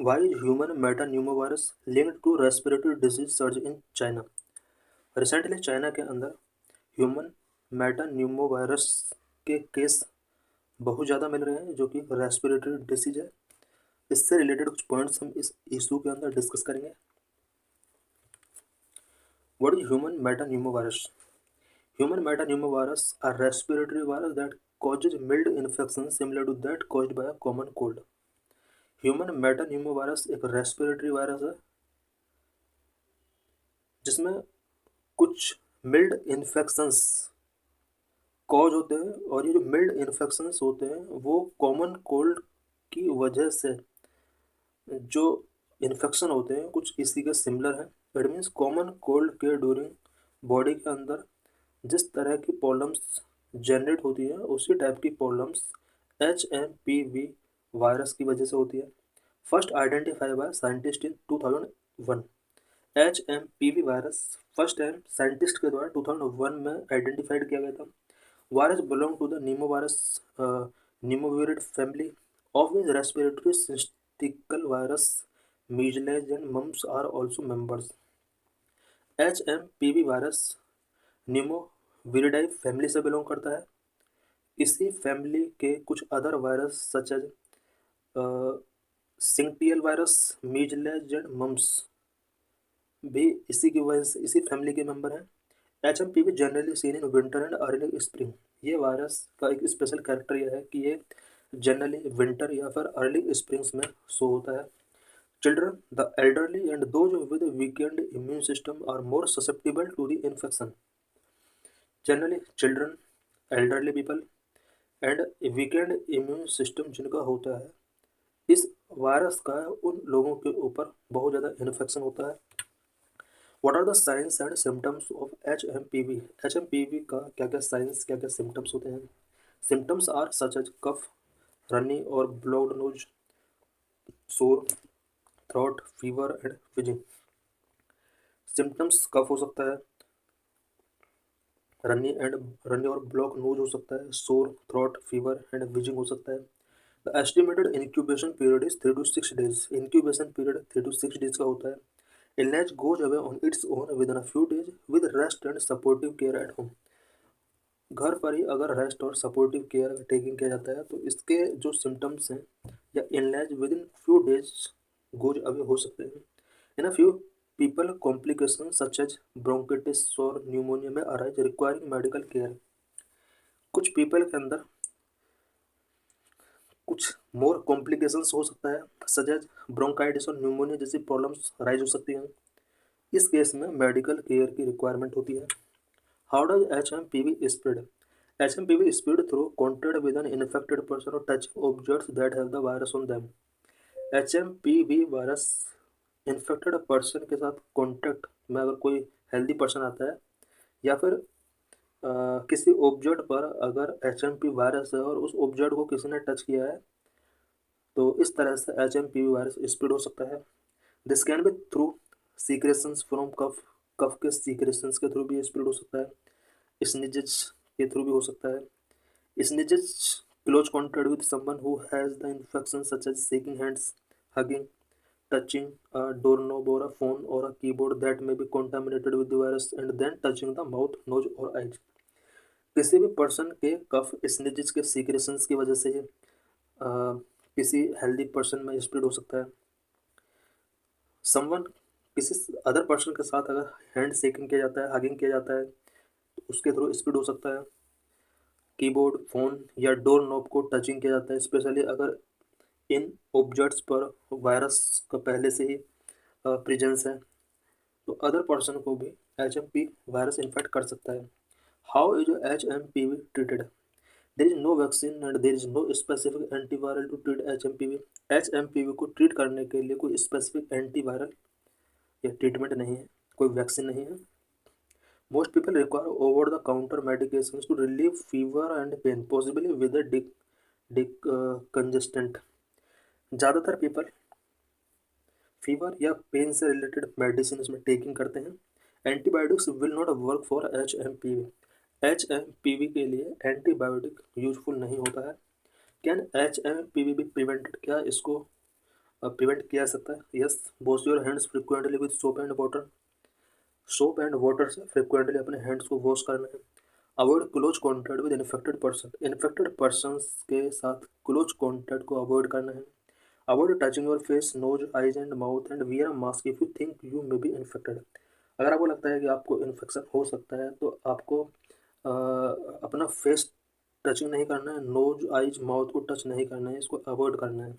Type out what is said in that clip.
Why is human metapneumovirus linked to respiratory disease surge in China? Recently China के अंदर human metapneumovirus के case बहुत ज़्यादा मिल रहे हैं जो कि रेस्पिरेटरी डिसीज है। इससे रिलेटेड कुछ पॉइंट्स हम इस इशू के अंदर डिस्कस करेंगे। What is human metapneumovirus? Human metapneumovirus are respiratory virus that causes mild infection similar to that caused by a common cold. Human metapneumovirus एक रेस्पिरेटरी वायरस है जिसमें कुछ मिल्ड इन्फेक्शंस कॉज होते हैं, और ये जो मिल्ड इन्फेक्शंस होते हैं वो कॉमन कोल्ड की वजह से जो इन्फेक्शन होते हैं कुछ इसी के सिमिलर हैं। इट मीन्स कॉमन कोल्ड के ड्यूरिंग बॉडी के अंदर जिस तरह की प्रॉब्लम्स जनरेट होती है उसी टाइप की प्रॉब्लम्स HMPV वायरस की वजह से होती है। First identified by scientist in 2001। HMPV virus first time scientist के द्वारा 2001 में आइडेंटिफाइड किया गया था। Virus belong to the pneumovirus Pneumoviridae family of which respiratory syncytial virus, measles and mumps are also members. HMPV virus Pneumoviridae family से belong करता है। इसी फैमिली के कुछ other virus such as syncytial virus, measles and mumps भी इसी की वजह से इसी फैमिली के मेंबर हैं। HMPV generally seen in winter and early spring. ये वायरस का एक स्पेशल कैरेक्टर यह है कि ये जनरली विंटर या फिर अर्ली स्प्रिंग्स में शो होता है। Children, the elderly and those with weakened immune system are more susceptible to the infection. Generally children, elderly people and weakened immune system जिनका होता है, इस वायरस का उन लोगों के ऊपर बहुत ज़्यादा इन्फेक्शन होता है। What are the signs and symptoms of HMPV? HMPV का क्या क्या साइंस, क्या क्या सिम्टम्स होते हैं? Symptoms are such as cough, runny और blocked nose, sore throat, fever and wheezing. Symptoms cough हो सकता है, रनी और ब्लॉक नोज हो सकता है, सोर थ्रोट, फीवर एंड विजिंग हो सकता है। The estimated incubation period is 3 to 6 days। Incubation period 3 to 6 days का होता है। Illness goes away on its own with in a few days with rest and supportive care at home. घर पर ही अगर rest और सपोर्टिव केयर टेकिंग किया जाता है तो इसके जो सिम्टम्स हैं या illness within few days goes away हो सकते हैं। In a few people complications such as bronchitis और न्यूमोनिया में arise requiring medical care। कुछ पीपल के अंदर कुछ मोर कॉम्प्लिकेशंस हो सकता है सच एज ब्रोंकाइटिस और न्यूमोनिया जैसी प्रॉब्लम्स राइज हो सकती हैं। इस केस में मेडिकल केयर की रिक्वायरमेंट होती है। How does HMPV spread? HMPV spread through contact with an infected person और touch objects that have the virus on them. HMPV virus infected person के साथ कॉन्टैक्ट में अगर कोई हेल्दी पर्सन आता है या फिर किसी ऑब्जेक्ट पर अगर HMPV वायरस है और उस ऑब्जेक्ट को किसी ने टच किया है तो इस तरह से HMPV वायरस स्प्रेड हो सकता है। This can be through secretions from cough, cough के सीक्रेशंस के थ्रू भी स्प्रेड हो सकता है। स्निजेस के थ्रू भी हो सकता है। Sneezes close contact with someone who has the infection such as shaking hands, hugging, touching a doorknob or a phone or a keyboard that may be contaminated with the virus and then touching the mouth, nose or eyes। किसी भी person के कफ स्निजेस के secretions की वजह से किसी healthy person में spread हो सकता है। समवन किसी अदर पर्सन के साथ अगर हैंड शेकिंग किया जाता है, हगिंग किया जाता है तो उसके थ्रू स्प्रेड हो सकता है। कीबोर्ड, फोन या डोर नॉब को टचिंग किया जाता है, स्पेशली अगर इन ऑब्जेक्ट्स पर वायरस का पहले से ही प्रेजेंस है तो अदर पर्सन को भी HMP वायरस इन्फेक्ट कर सकता है। How is HMPV treated? There is no vaccine and there is no specific antiviral to treat HMPV। HMPV को ट्रीट करने के लिए कोई स्पेसिफिक एंटीवायरल या ट्रीटमेंट नहीं है, कोई वैक्सीन नहीं है। Most people require over the counter medications to relieve fever and pain possibly with a decongestant. ज़्यादातर पीपल फीवर या पेन से रिलेटेड मेडिसिन में टेकिंग करते हैं। Antibiotics will not work for HMPV। HMPV के लिए एंटीबायोटिक यूजफुल नहीं होता है। Can HMPV be prevented? क्या इसको प्रिवेंट किया जा सकता है। Yes, wash your hands frequently with soap and water. Soap and water से फ्रिक्वेंटली अपने हैंड्स को वॉश करना है। Avoid close contact with infected person. Infected persons के साथ क्लोज कॉन्टैक्ट को अवॉइड करना है। Avoid touching your face, nose, eyes and mouth and wear a mask if you think you may be infected. अगर आपको लगता है कि आपको इन्फेक्शन हो सकता है तो आपको अपना फेस टचिंग नहीं करना है, नोज, आइज, माउथ को टच नहीं करना है, इसको अवॉइड करना है।